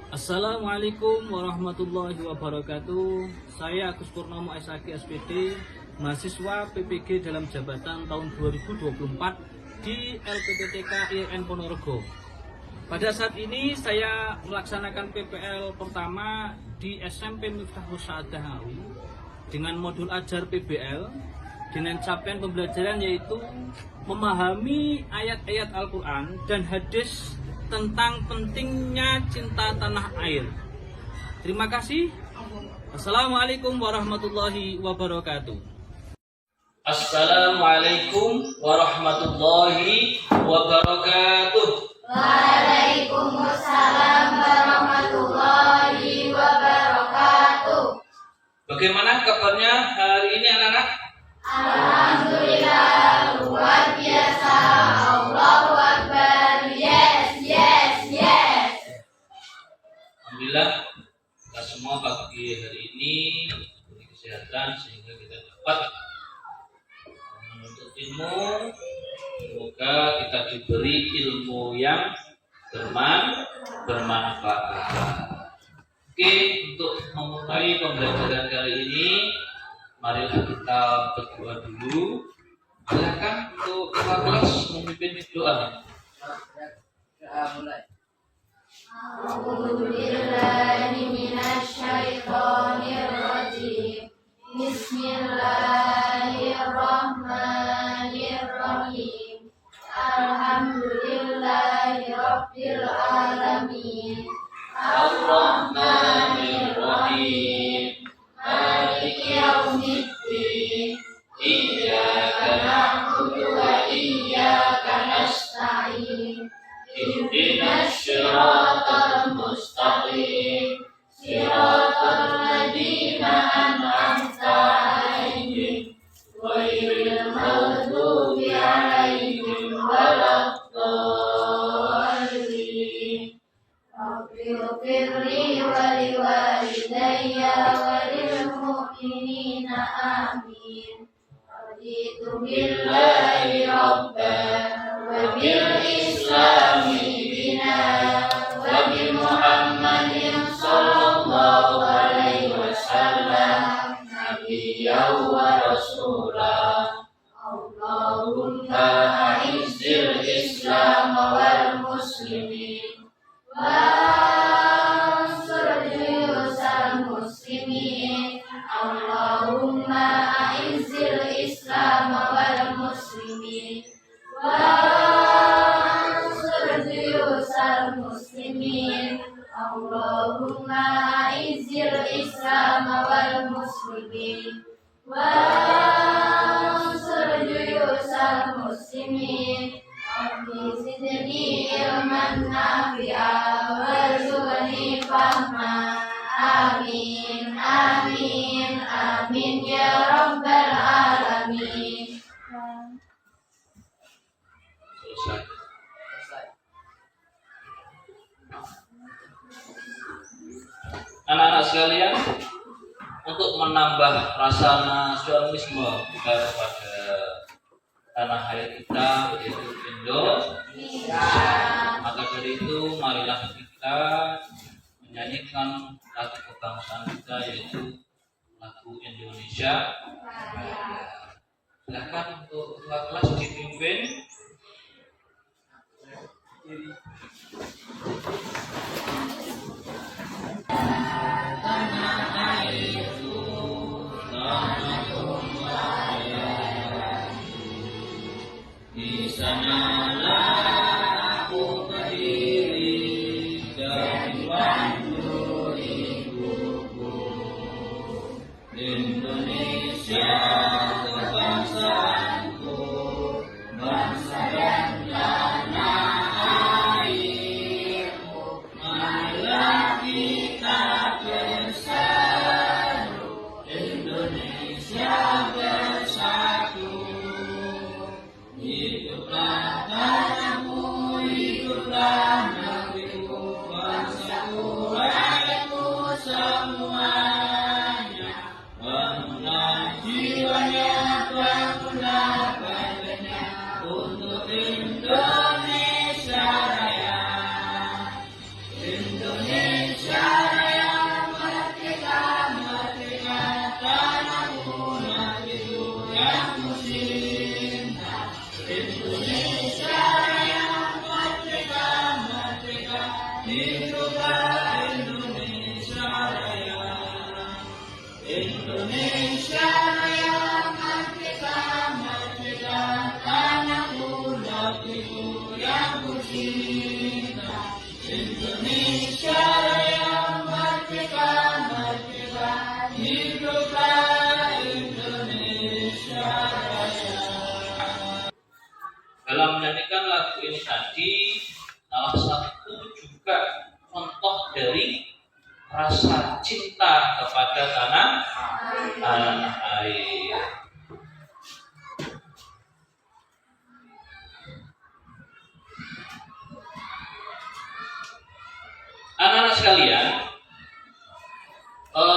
Assalamualaikum warahmatullahi wabarakatuh. Saya Agus Purnomo SAG SPD, mahasiswa PPG dalam jabatan tahun 2024 di LPPTK IAIN Ponorogo. Pada saat ini saya melaksanakan PPL pertama di SMP Miftahul Sa'adah Ngawi dengan modul ajar PBL dengan capaian pembelajaran yaitu memahami ayat-ayat Al-Quran dan hadis tentang pentingnya cinta tanah air. Terima kasih. Assalamualaikum warahmatullahi wabarakatuh. Assalamualaikum warahmatullahi wabarakatuh. Waalaikumsalam warahmatullahi wabarakatuh. Bagaimana kabarnya hari ini anak-anak? Alhamdulillah, luar biasa. Allahu Akbar. Yes. Alhamdulillah kita semua pagi hari ini diberi kesehatan sehingga kita dapat menuntut ilmu. Semoga kita diberi ilmu yang bermanfaat. Oke, untuk memulai pembelajaran kali ini, marilah kita berdoa dulu. Silakan untuk ketua kelas memimpin doa. Mulai. A'udzu billahi minasy syaithanir rajim. Bismillahirrahmanirrahim. Alhamdulillahi rabbil alamin. Ar-Rahmanir-Rahim. Maliki yaumiddin. Iyyaka na'budu wa iyyaka nasta'in. Ihdinas siratal mustaqim. Siratal ladzina an'amta 'alaihim ghairil maghdubi 'alaihim waladdallin. Rabbighfirli wa liwalidayya wa lil mu'minina amin. Raditu billahi rabban wa bil islami dinan wa bi Muhammadin sallallahu alaihi wasallam nabiyyan wa rasulah. Allahumma a'izzil islam wal muslimin wansur juyusal muslimin. Allahumma a'izzil islam wal muslimin wansur juyusal muslimin. Allahumma a'izzil islam wal muslimin wansur juyusal muslimin. Rabbi zidni ilman nafi'a warzuqni fahma. Amin ya rabbal alamin. Selesai. Anak-anak sekalian, untuk menambah rasa nasionalisme kita kepada tanah air kita yaitu Indonesia, maka dari itu marilah kita menyanyikan lagu kebangsaan kita yaitu lagu Indonesia. Silakan untuk ketua kelas dipimpin. Di sanalah aku berdiri dari bangku ibuku. Indonesia kebangsaanku, bangsa dan tanah airmu. Marilah kita bersatu, Indonesia bersatu. Hiduplah tanahmu, hiduplah negeriku, bangsaku, rakyatku semuanya. Bangunlah jiwanya, bangunlah badannya untuk Indonesia Raya. Indonesia Dalam menyanyikan lagu ini tadi, salah satu juga contoh dari rasa cinta kepada tanah air. Anak-anak sekalian,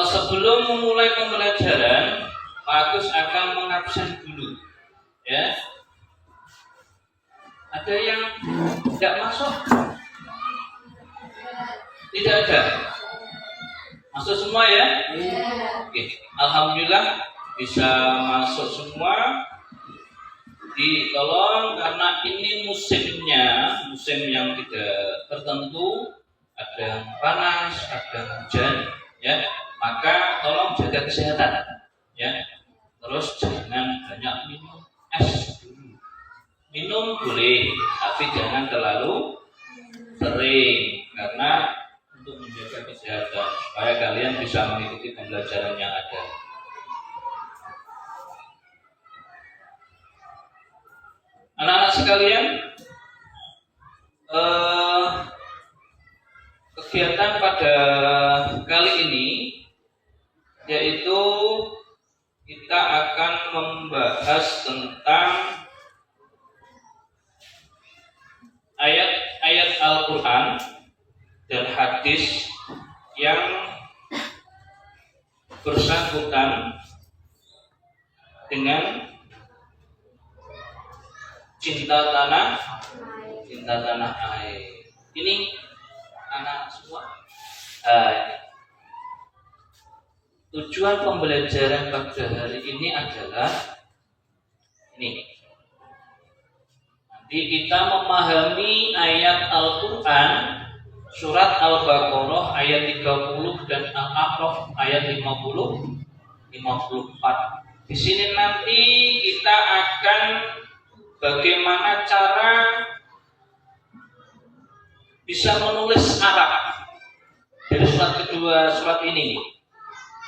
sebelum memulai pembelajaran, Pak Agus akan mengabsen dulu, ya. Ada yang tidak masuk? Tidak ada. Masuk semua ya? Oke. Alhamdulillah bisa masuk semua. Ditolong karena ini musimnya, musim yang tidak tertentu, ada yang panas, ada yang hujan, ya. Maka tolong jaga kesehatan, ya. Terus jangan banyak minum es dulu. Minum boleh, tapi jangan terlalu sering karena untuk menjaga kesehatan supaya kalian bisa mengikuti pembelajaran yang ada. Anak-anak sekalian, kegiatan pada kali ini yaitu kita akan membahas tentang ayat-ayat Al-Quran dan hadis yang bersangkutan dengan cinta tanah air. Ini anak semua. Tujuan pembelajaran pada hari ini adalah ini. Nanti kita memahami ayat Al-Quran surat Al-Baqarah ayat 30 dan Al-A'raf ayat 54. Di sini nanti kita akan bagaimana cara bisa menulis Arab dari surat kedua surat ini.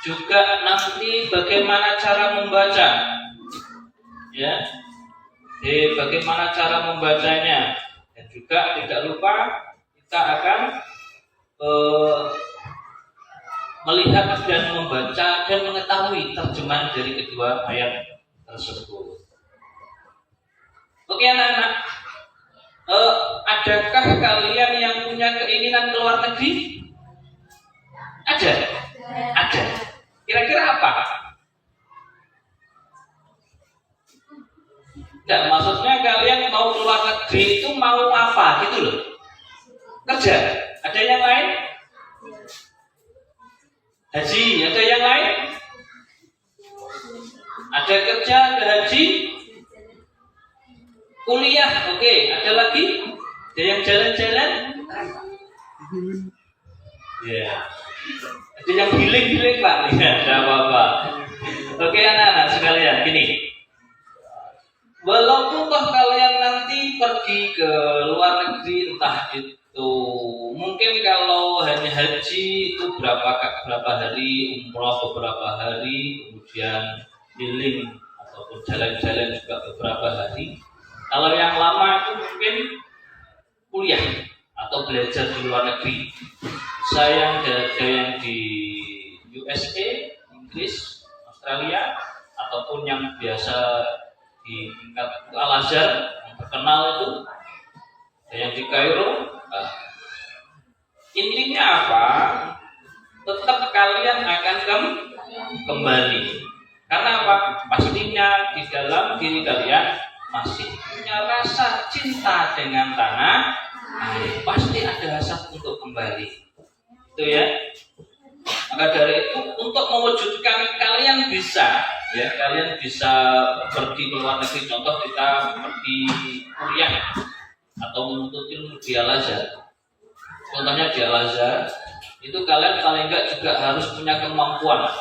Juga nanti bagaimana cara membaca, ya. Bagaimana cara membacanya, dan juga tidak lupa kita akan melihat dan membaca dan mengetahui terjemahan dari kedua ayat tersebut. Oke anak-anak, adakah kalian yang punya keinginan keluar negeri? Ada? Ada. Kira-kira apa? Tidak, maksudnya kalian mau keluar negeri itu mau apa gitu loh? Kerja. Ada yang lain? Haji. Ada yang lain? Ada kerja, ada haji, kuliah. Oke. Ada lagi? Ada yang jalan-jalan? Ya. Ada yang healing Pak? Ya, tidak apa-apa. Oke anak-anak sekalian, gini. Walaupun toh kalian nanti pergi ke luar negeri, entah itu mungkin kalau hanya haji itu berapa hari, umroh beberapa hari, kemudian healing ataupun jalan-jalan juga beberapa hari. Kalau yang lama itu mungkin kuliah atau belajar di luar negeri. Saya ada yang di USA, Inggris, Australia, ataupun yang biasa di tingkat Al-Azhar yang terkenal itu, ada yang di Kairo. Intinya apa? Tetap kalian akan kembali. Karena apa? Pastinya di dalam diri kalian masih punya rasa cinta dengan tanah air. Pasti ada hasrat untuk kembali. Itu ya. Maka dari itu untuk mewujudkan kalian bisa pergi ke luar negeri, contoh kita pergi kuliah atau menuntut ilmu di Al-Azhar. Contohnya di Al-Azhar itu kalian paling enggak juga harus punya kemampuan.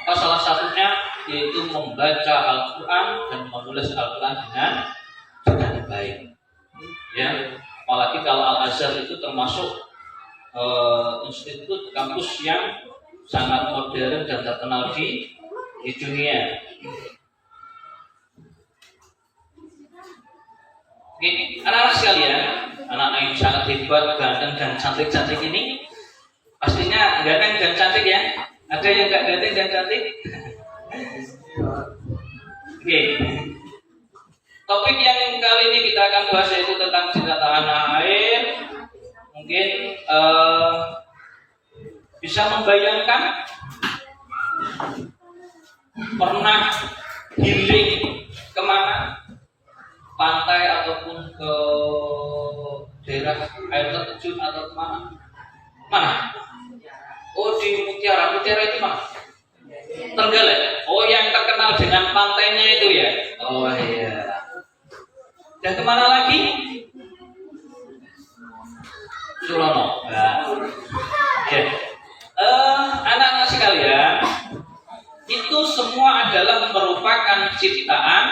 Apa salah satunya yaitu membaca Al-Quran dan menulis Al-Quran dengan baik. Ya, apalagi kalau Al-Azhar itu termasuk institut kampus yang sangat modern dan terkenal di dunia. Oke, anak-anak sekalian, anak-anak yang sangat hebat, ganteng dan cantik-cantik ini, pastinya ganteng dan cantik ya. Ada yang nggak ganteng dan cantik? Oke. Topik yang kali ini kita akan bahas yaitu tentang cinta tanah air. Mungkin bisa membayangkan pernah healing kemana, pantai ataupun ke daerah air terjun atau kemana? Mana? Oh, di Mutiara. Mutiara itu mana? Trenggalek. Oh, yang terkenal dengan pantainya itu ya. Oh iya. Dan kemana lagi? Surono. Nah. Ya. Anak-anak sekalian, itu semua adalah merupakan ciptaan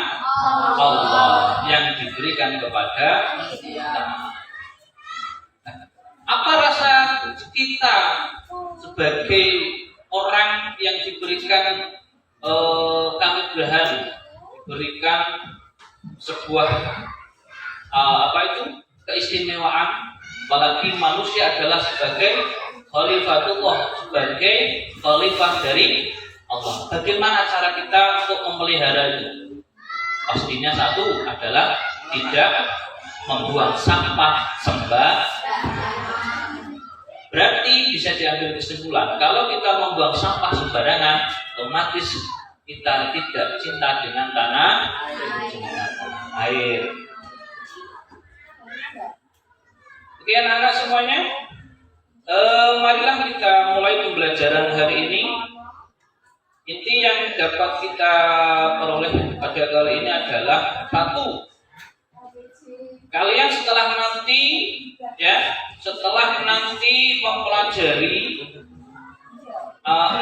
Allah yang diberikan kepada kita. Apa rasa kita sebagai orang yang diberikan kanugrahan, diberikan sebuah keistimewaan, apalagi manusia adalah sebagai khalifatullah, sebagai khalifah dari Allah. Bagaimana cara kita untuk memelihara itu? Pastinya satu adalah tidak membuang sampah sembarangan. Berarti bisa diambil kesimpulan, kalau kita membuang sampah sembarangan, otomatis kita tidak cinta dengan tanah air. Oke anak-anak semuanya, marilah kita mulai pembelajaran hari ini. Inti yang dapat kita peroleh pada kali ini adalah satu, kalian setelah nanti mempelajari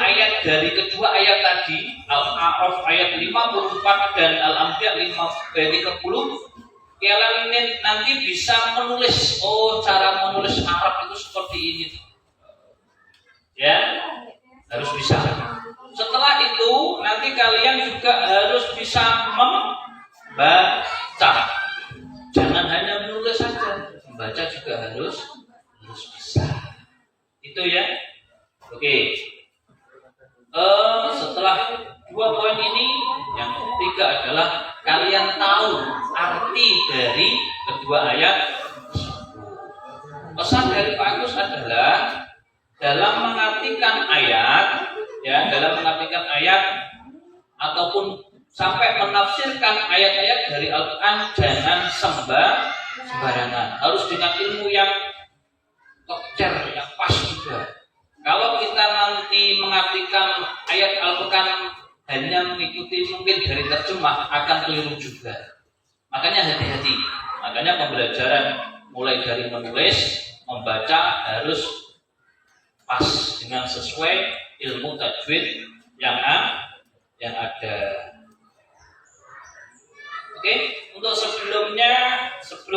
ayat dari kedua ayat tadi, Al-A'raf ayat 54 dan Al-Anbiya 30, kalian ini nanti bisa menulis. Oh, cara menulis Arab itu seperti ini. Ya, harus bisa. Setelah itu nanti kalian juga harus bisa membaca. Jangan hanya menulis saja, membaca juga harus bisa. Itu ya. Oke. Setelah dua poin ini, yang ketiga adalah kalian tahu arti dari kedua ayat. Pesan dari Pak Agus adalah dalam mengartikan ayat ataupun sampai menafsirkan ayat-ayat dari Al-Quran, jangan sembarangan. Harus dengan ilmu yang tecer, yang pas juga. Kalau kita nanti mengartikan ayat Al-Quran hanya mengikuti mungkin dari terjemah, akan keliru juga. Makanya hati-hati. Makanya pembelajaran mulai dari menulis, membaca harus pas dengan sesuai ilmu tajwid yang ada. Oke, untuk sebelum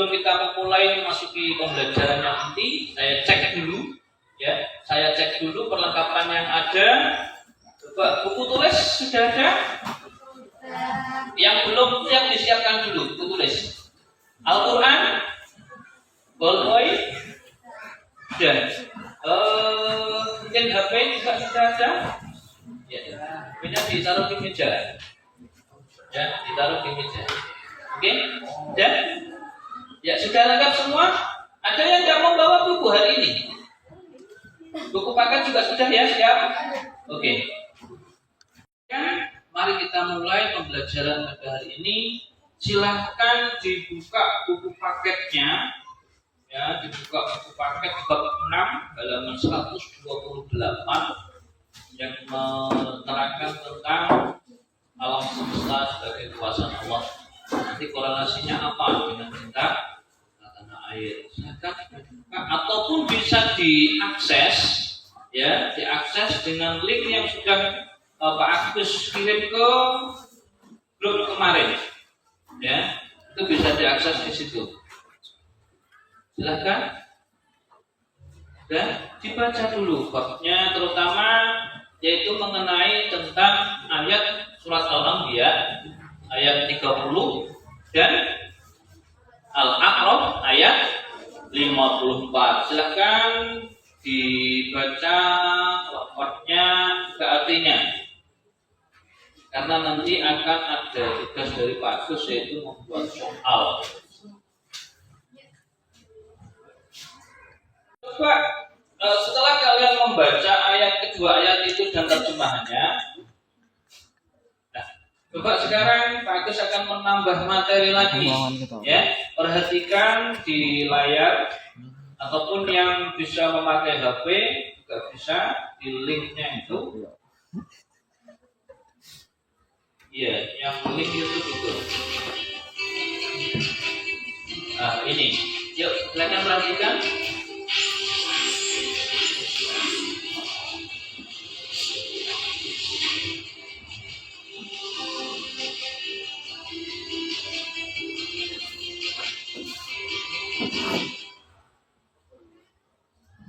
kita memulai memasuki pembelajaran yang inti, saya cek dulu perlengkapan yang ada. Coba buku tulis sudah ada? Yang belum siap disiapkan dulu buku tulis. Al-Quran, ballpoint, dan mungkin HP juga sudah ada. Ya, HP-nya ditaruh di meja. Ya, ditaruh di meja. Oke, dan ya sudah lengkap semua. Ada yang nggak mau bawa buku hari ini? Buku paket juga sudah ya, siap? Oke. Mari kita mulai pembelajaran pada hari ini. Silahkan dibuka buku paketnya Ya, dibuka buku paket bab 6 halaman 128 yang menerangkan tentang alam semesta sebagai kuasa Allah. Nanti korelasinya apa dengan cinta tanah air? Ataupun bisa diakses, ya, diakses dengan link yang sudah Pak Agus kirim ke grup kemarin, ya, itu bisa diakses di situ. Silahkan dan dibaca dulu babnya, terutama yaitu mengenai tentang ayat surat Al-Anbiya ayat 30 dan Al-A'raf ayat 54. Silahkan dibaca lafadznya ke artinya, karena nanti akan ada tugas dari Pak Agus yaitu membuat soal. Coba setelah kalian membaca ayat kedua ayat itu dan terjemahannya, nah, coba sekarang Pak Agus akan menambah materi lagi, ya. Perhatikan di layar ataupun yang bisa memakai HP juga bisa di linknya itu, ya, yang link YouTube itu. Nah, ini, yuk silakan perhatikan.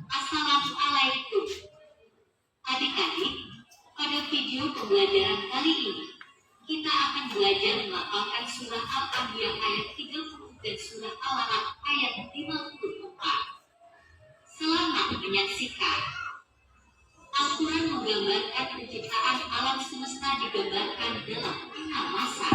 Assalamualaikum. Adik-adik, pada video pembelajaran kali ini, kita akan belajar melafalkan surah Al-Anbiya ayat 30 dan surah Al-A'raf ayat 54. Selamat menyaksikan. Al-Quran menggambarkan penciptaan alam semesta digambarkan dalam 6 masa.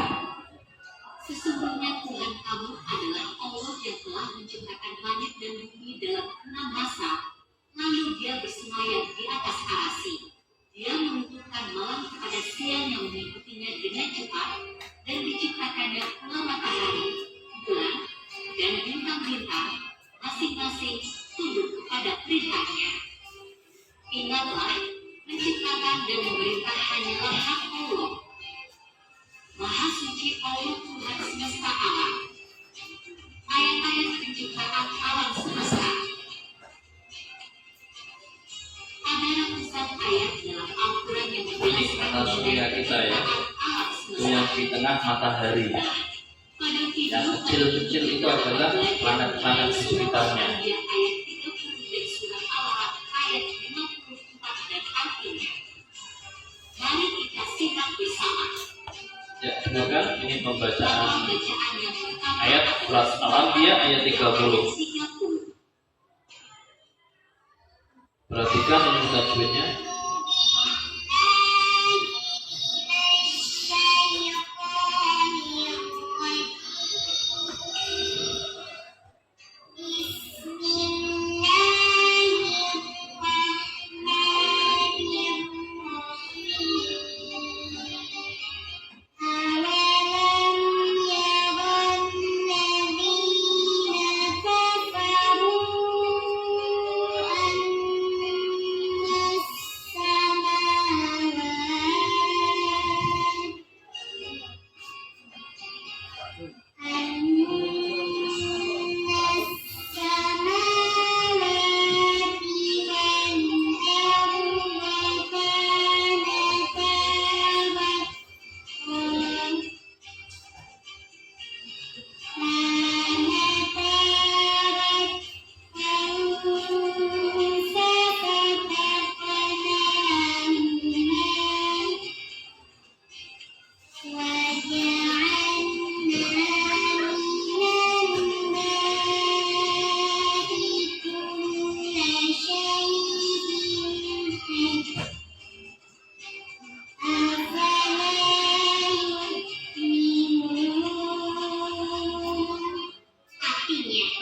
Sesungguhnya Tuhan kamu adalah Allah yang telah menciptakan langit dan bumi dalam 6 masa. Lalu dia bersemayam di atas arasy. Dia menentukan malam kepada siang yang mengikutinya dengan cepat, dan diciptakannya pula matahari, bulan, dan bintang-bintang, masing-masing tunduk kepada perintahnya. Ingatlah, menciptakan dan memerintah hanyalah hak Allah. Maha suci Allah Tuhan semesta alam. Ayat-ayat penciptaan alam semesta. Ada ratusan ayat dalam Al-Quran yang menjelaskan surya kita, ya, itu yang di tengah matahari. Yang kecil-kecil itu adalah planet-planet di sekitarnya. Ayat 30 dan surah Al-A'raf ayat 54 dan artinya. Mari kita simak bersama. Ya, silakan, ini pembacaan ayat surat Al-Anbiya ayat 30. Perhatikan ini tajwidnya.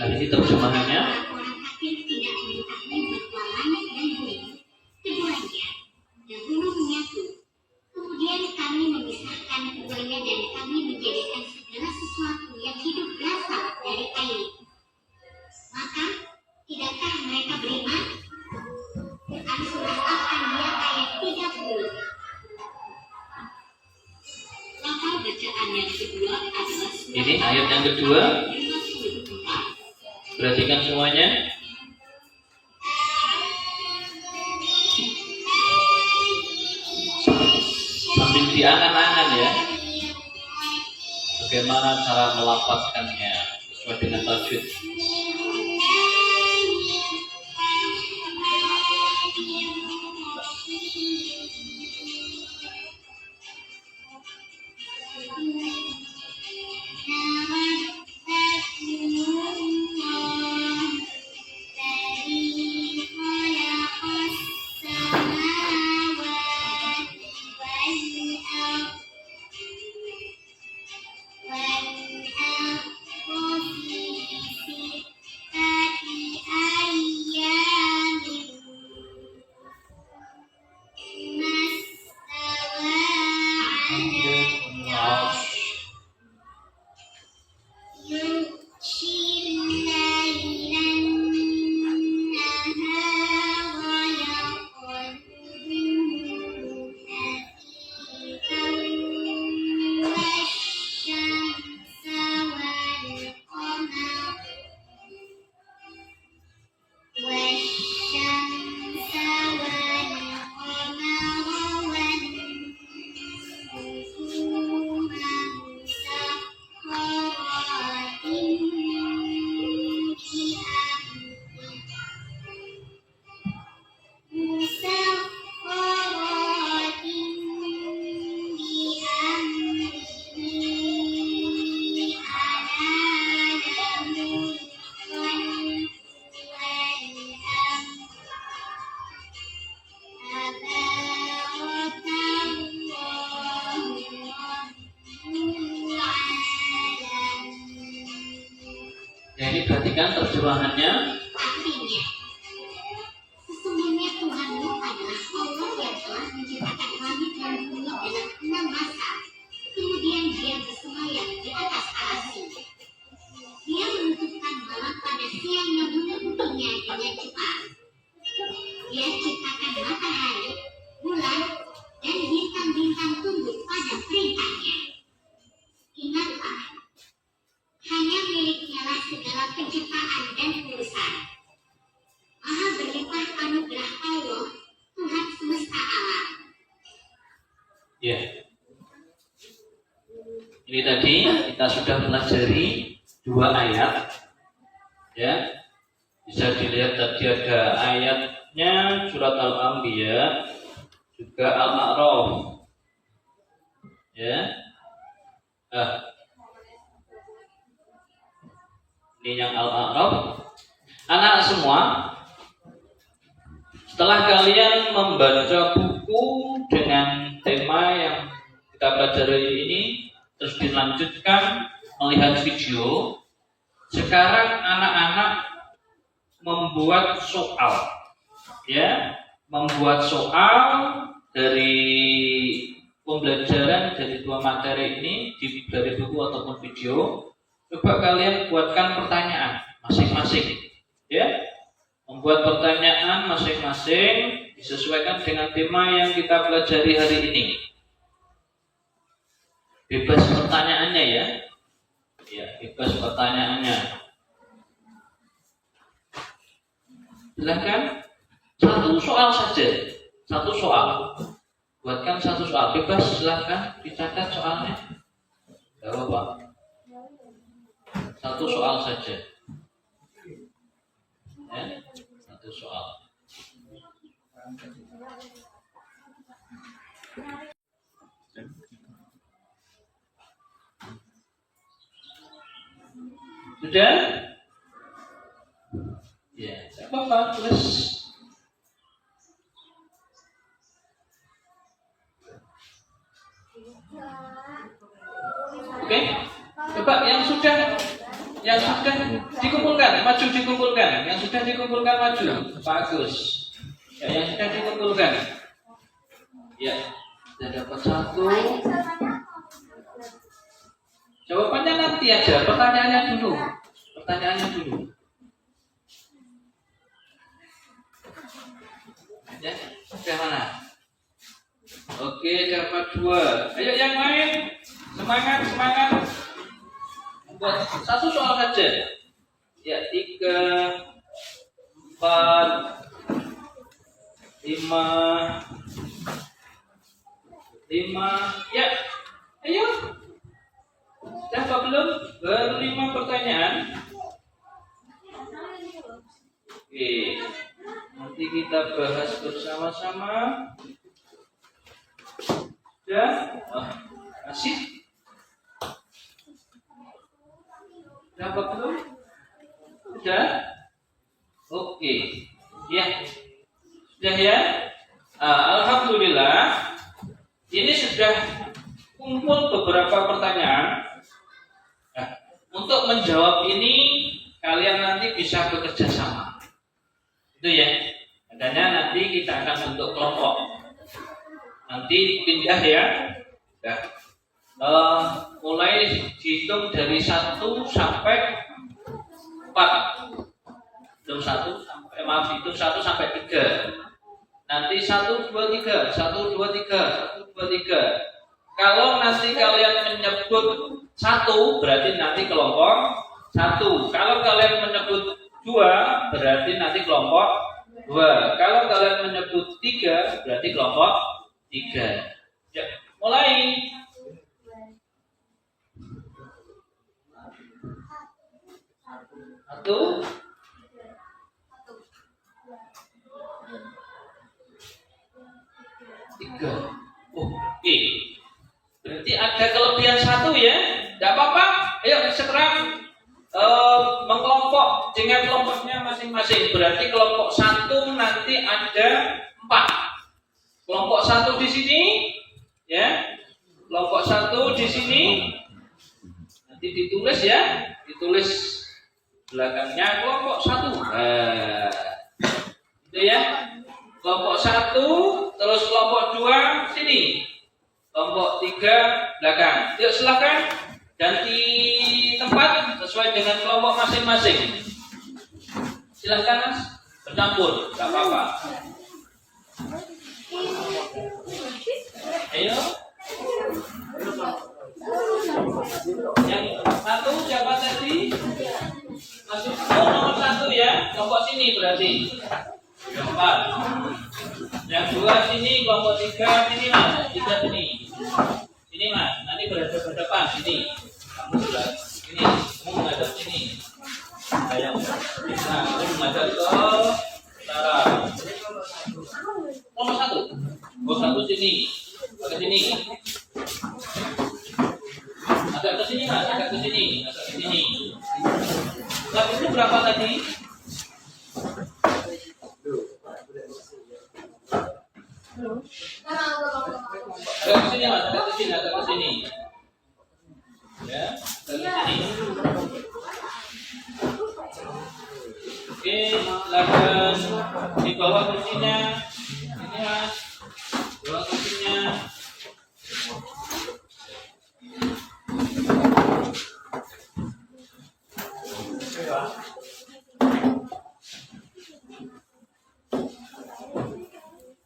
Nah, ini terjemahannya. Orang kafir tidak mengetahui bahwa langit dan bumi keduanya dahulu menyatu. Kemudian kami memisahkan keduanya dan kami menjadikan segala sesuatu yang hidup berasal dari air. Maka yang kedua adalah Ini ayat yang kedua. 54. Perhatikan semuanya. Sambil diangan-angan ya. Bagaimana cara melafazkannya sesuai dengan tajwid. Ya, ini perhatikan terjemahannya. Artinya, sesungguhnya Tuhanmu adalah Allah yang telah menciptakan langit dan bumi dalam 6 masa. Kemudian Dia bersemayam di atas arasy. Dia menutupkan malam pada siang yang menutupnya dengan cepat. Dia ciptakan matahari, bulan, dan bintang-bintang tunduk pada perintahnya. Ingatlah, hanya miliknya lah segala penciptaan dan urusan. Maha berlimpah anugerah Allah, Tuhan semesta alam. Ya. Ini tadi kita sudah pelajari 2 ayat. Ya. Bisa dilihat tadi ada ayatnya surat Al-Anbiya, juga Al-A'raf. Ya. Ini yang Al-A'raf. Anak semua, setelah kalian membaca buku dengan tema yang kita pelajari ini, terus dilanjutkan melihat video, sekarang anak-anak membuat soal, ya, membuat soal dari pembelajaran dari 2 materi ini dari buku ataupun video. Coba kalian buatkan pertanyaan masing-masing, ya, membuat pertanyaan masing-masing disesuaikan dengan tema yang kita pelajari hari ini. Bebas pertanyaannya ya, ya, bebas pertanyaannya. Silahkan, 1 soal saja, 1 soal. Buatkan 1 soal, bebas, silahkan dicatat soalnya. Tidak apa-apa. 1 soal saja. Ya, 1 soal. Sudah? Ya, tidak apa-apa, tulis. Oke, coba yang sudah dikumpulkan, maju dikumpulkan. Yang sudah dikumpulkan maju, bagus. Ya, yang sudah dikumpulkan. Ya, sudah dapat 1. Jawabannya nanti aja, pertanyaannya dulu. Ya, sudah mana? Oke, dapat 2. Ayo yang lain. Semangat, semangat. Buat satu soal saja. Ya, 3, 4, 5. Ya, ayo. Sudah apa belum? Baru 5 pertanyaan. Oke, nanti kita bahas bersama-sama. Sudah? Masih? Sudah apa belum? Sudah? Oke. Ya. Sudah ya? Alhamdulillah. Ini sudah kumpul beberapa pertanyaan. Nah, untuk menjawab ini kalian nanti bisa bekerja sama. Itu ya. Adanya nanti kita akan bentuk kelompok. Nanti pindah ya. Mulai dihitung dari 1 sampai 4. Hitung 1 sampai hitung 1 sampai 3. Nanti 1, 2, 3, 1, 2, 3, 1, 2, 3. Kalau nanti kalian menyebut 1, berarti nanti kelompok 1. Kalau kalian menyebut 2, berarti nanti kelompok 2. Kalau kalian menyebut 3, berarti kelompok 3. Ya, mulai. Satu. Oke. Berarti ada kelebihan 1 ya. Tidak apa-apa. Ayo sekarang mengkelompok dengan kelompoknya masing-masing. Berarti kelompok 1 nanti ada 4. Kelompok 1 di sini, ya. Kelompok 1 di sini. Nanti ditulis ya. Ditulis belakangnya kelompok 1. Itu ya. Kelompok 1, terus kelompok 2 sini. Kelompok 3 belakang. Yuk silakan ganti tempat sesuai dengan kelompok masing-masing. Silakan Mas, bercampur, enggak apa-apa. Ayo. Yang 1 siapa tadi? Masuk nomor 1 ya. Kelompok sini berarti. Yang 4. Yang 2 sini, kelompok 3 sini Mas, 3 sini. Sini Mas, nanti berhadapan depan sini. Kamu sudah sini, kamu menghadap sini. Nah, kamu menghadap ke utara. Nomor 1. Nomor 1 sini. Ke sini. Agak ke sini Mas, agak ke sini, agak ke sini. Nah, itu berapa tadi? Agak ke sini Mas, agak ke sini, agak ke sini. Ya, agak ke sini. Oke, silakan di bawah kursinya. Ini Mas, bawah kursinya.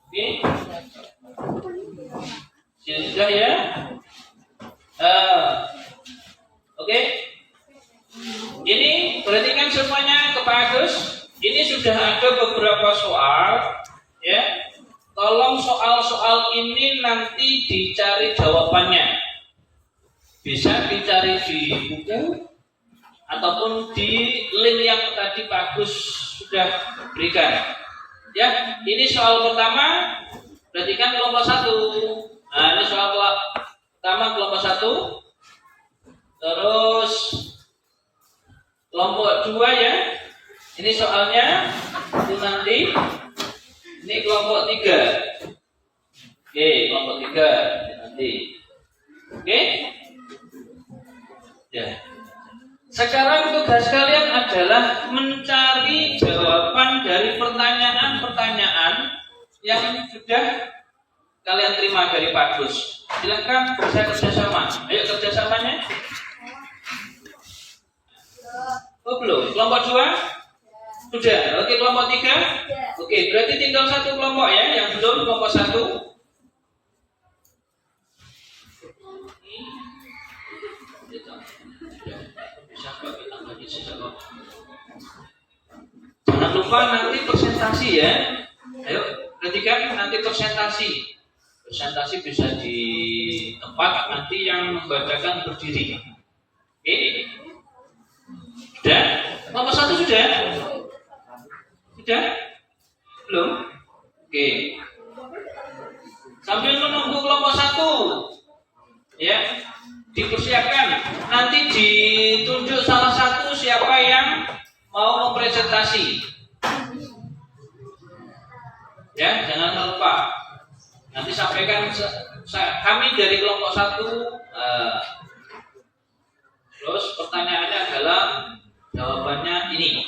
Oke, sudah ya. Oke. Ini perhatikan semuanya ke Pak Agus. Ini sudah ada beberapa soal, ya. Tolong soal-soal ini nanti dicari jawabannya. Bisa dicari di buku ataupun di link yang tadi Pak Agus sudah berikan. Ya, ini soal pertama. Perhatikan kelompok 1. Nah, ini soal pertama kelompok 1. Terus kelompok 2 ya. Ini soalnya itu nanti. Ini kelompok 3. Oke, kelompok 3 nanti. Oke? Ya. Sekarang tugas kalian adalah mencari jawaban dari pertanyaan-pertanyaan yang sudah kalian terima dari Pak Gus. Silakan bisa kerjasama. Ayo kerjasamanya. Oh belum. Kelompok 2 sudah. Oke, kelompok 3. Oke, berarti tinggal 1 kelompok ya yang belum, kelompok 1. Jangan lupa nanti presentasi ya. Ayo, perhatikan nanti presentasi. Presentasi bisa di tempat nanti yang membacakan berdiri. Oke? Sudah? Nomor 1 sudah? Sudah? Belum? Oke. Sambil menunggu kelompok 1, ya, dipersiapkan. Nanti ditunjuk salah satu siapa yang mau mempresentasi. Ya, jangan lupa. Nanti sampaikan kami dari kelompok 1. Terus pertanyaannya adalah jawabannya ini.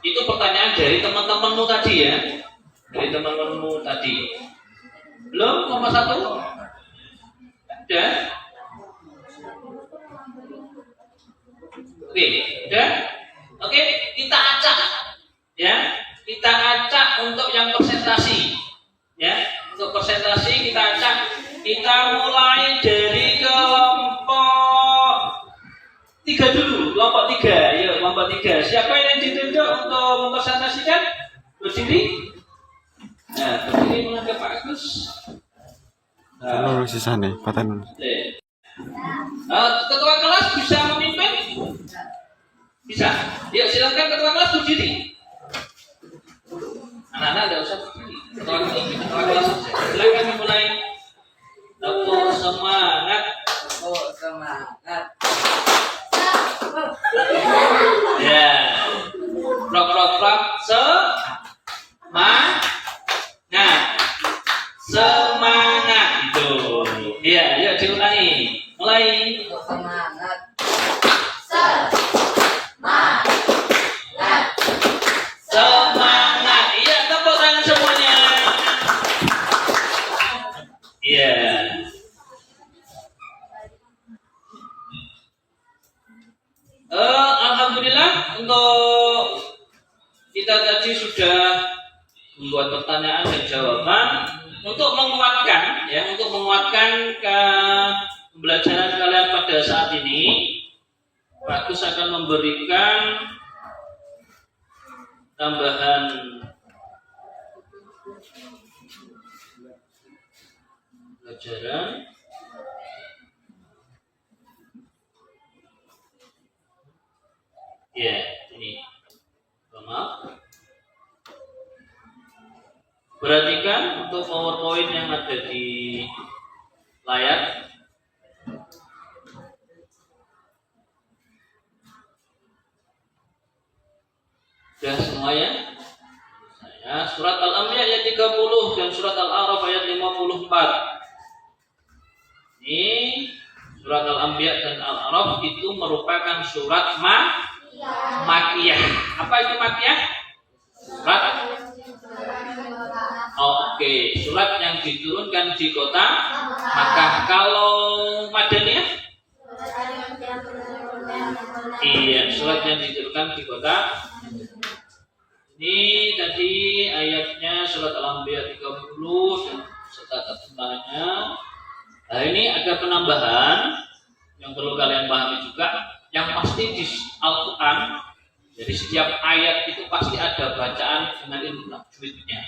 Itu pertanyaan dari teman-temanmu tadi ya. Dari teman-temanmu tadi. Belum kelompok 1? Sudah? Oke, sudah? Oke, kita acak. Ya, kita acak untuk yang presentasi. Ya, untuk presentasi kita acak. Kita mulai dari kelompok 3 dulu, kelompok 3. Yuk, kelompok 3. Siapa yang ditunjuk untuk mempresentasikan? Berdiri. Nah, berdiri menghadap Pak Agus. Lulus sisa nih, patan. Ketua kelas bisa memimpin? Bisa. Yuk, silakan ketua kelas berdiri. Anak-anak tidak usah berdiri. Ketua kelas saja. Silakan dimulai. Tepuk semangat. Oh, semangat. Ya. Prok. Semangat itu. Iya, yuk diulangi. Mulai. Semangat. Semangat. Iya, tepuk tangan semuanya. Iya. Alhamdulillah untuk kita tadi sudah membuat pertanyaan dan jawaban untuk menguatkan ke pembelajaran kalian pada saat ini. Pak Agus akan memberikan tambahan pelajaran. Ya, ini. Maaf. Perhatikan untuk PowerPoint yang ada di layar. Sudah semua ya? Surat Al-Anbiya ayat 30 dan surat Al-A'raf ayat 54. Ini surat Al-Anbiya dan Al-A'raf itu merupakan surat Makiyah. Apa itu Makiyah? Surat. Oke, surat yang diturunkan di kota Makkah. Kalau Madaniyah? Iya, surat yang diturunkan di kota. Ini tadi ayatnya surat Al-Anbiya 30 dan serta terjemahannya. Nah, ini ada penambahan yang perlu kalian pahami juga. Yang pasti di Al-Quran, jadi setiap ayat itu pasti ada bacaan dengan ilmu tajwidnya.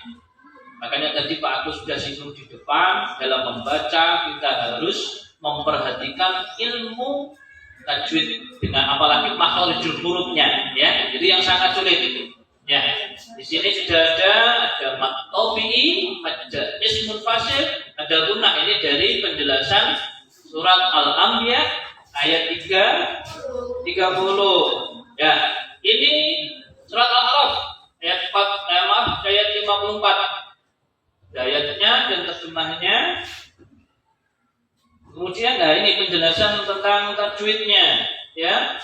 Makanya tadi Pak Agus sudah singgung di depan, dalam membaca kita harus memperhatikan ilmu tajwid dengan apalagi makharijul hurufnya, ya. Jadi yang sangat sulit itu. Ya, di sini sudah ada mad tabi'i, ada ismul fasil, ada gunnah. Ini dari penjelasan surat Al-Anbiya ayat 30. Ya, ini surat Al-A'raf ayat 54. Ayatnya dan terjemahnya. Kemudian ini penjelasan tentang tajwidnya, ya.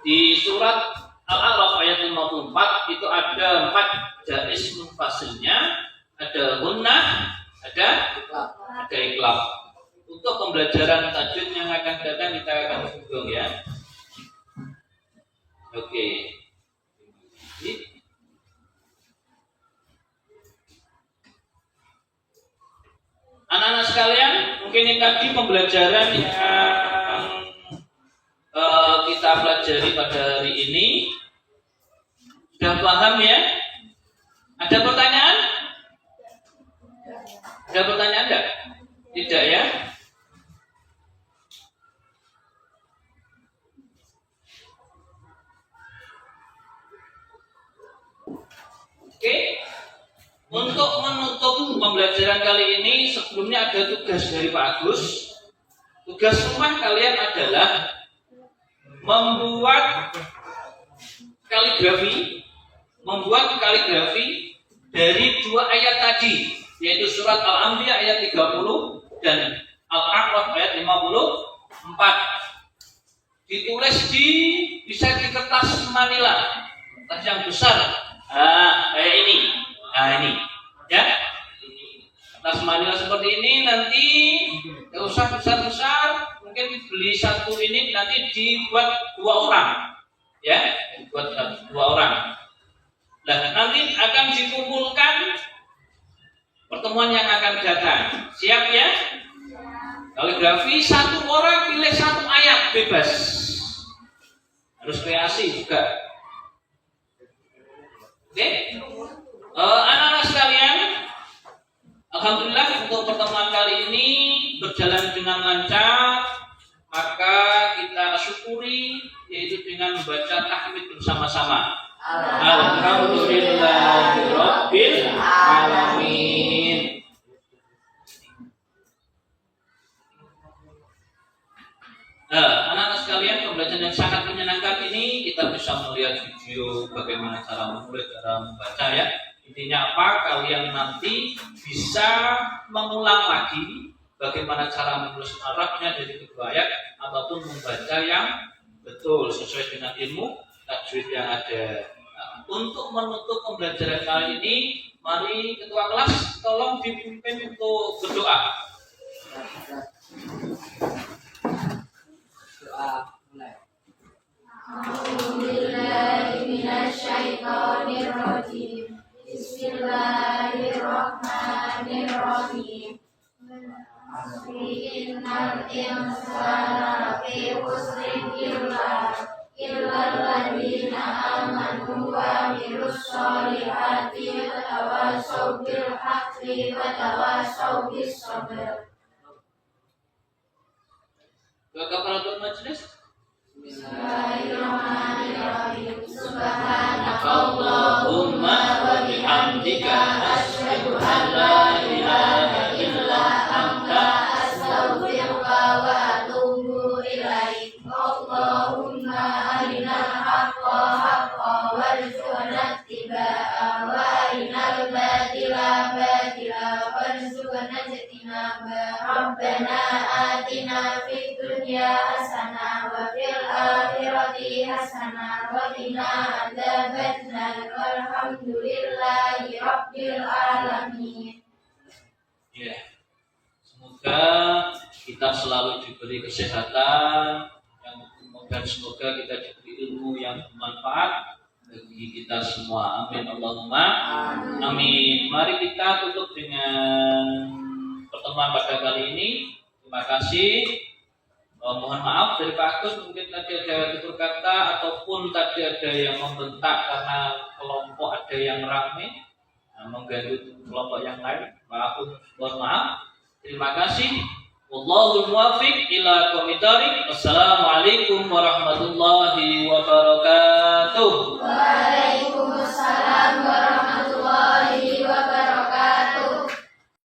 Di surat Al-A'raf ayat 54 itu ada 4 ismul fasilnya, ada gunnah, ada iqlab. Untuk pembelajaran tajwid yang akan datang kita akan singgung ya. Oke. Anak-anak sekalian, mungkin ini tadi pembelajaran yang kita pelajari pada hari ini. Sudah paham ya? Ada pertanyaan? Ada pertanyaan enggak? Tidak ya? Oke. Untuk menutup pembelajaran kali ini, sebelumnya ada tugas dari Pak Agus. Tugas rumah kalian adalah membuat kaligrafi dari dua ayat tadi, yaitu surat Al-Anbiya ayat 30 dan Al-A'raf ayat 54. Ditulis bisa di kertas manila, kertas yang besar. Kayak ini. Ini ya. Kertas manila seperti ini, nanti tidak usah besar-besar, mungkin beli satu ini nanti dibuat 2 orang. Ya, dibuat 2 orang. Nah, nanti akan dikumpulkan pertemuan yang akan datang. Siap ya? Kaligrafi 1 orang pilih 1 ayat bebas. Harus kreasi juga. Oke? Anak-anak sekalian, alhamdulillah untuk pertemuan kali ini berjalan dengan lancar. Maka kita syukuri, yaitu dengan membaca tahmid bersama-sama. Alhamdulillahirabbil alamin. Anak-anak sekalian, pembelajaran yang sangat menyenangkan ini kita bisa melihat video bagaimana cara menulis, cara membaca ya. Intinya apa? Kalian nanti bisa mengulang lagi bagaimana cara menulis Arabnya dari kedua ayat ataupun membaca yang betul sesuai dengan ilmu tajwid yang ada. Nah, untuk menutup pembelajaran kali ini, mari ketua kelas tolong dipimpin untuk berdoa. Doa mulai. A'udzubillahiminasyaitonirrajim. Bismillahirrahmanirrahim. Innal insana lafi khusrin illa alladziina aamanu wa 'amilus sholihati wa tawassaw bil haqqi wa tawassaw bis sabr. Kafaratul majlis. Bismillahirrahmanirrahim. Subhanakallahumma wa bihamdika asyhadu an la ilaha illa anta astaghfiruka wa atubu ilaik. Allahumma arinal haqqa haqqan warzuqna ittiba'ah wa arinal batila batila warzuqna ijtinaba. Rabbana atina fid dunya hasanah wa fil akhirati hasanah wa qina adzabannar. Walhamdulillahi rabbil alamin. Ya. Semoga kita selalu diberi kesehatan dan semoga kita diberi ilmu yang bermanfaat bagi kita semua. Amin Allahumma amin. Mari kita tutup dengan pertemuan pada kali ini. Terima kasih. Mohon maaf dari Pak Agus, mungkin tadi ada tutur kata ataupun tadi ada yang membentak karena kelompok ada yang ramai mengganggu kelompok yang lain. Mohon maaf. Terima kasih. Wallahul muwaffiq ila aqwamit thoriq. Wassalamualaikum warahmatullahi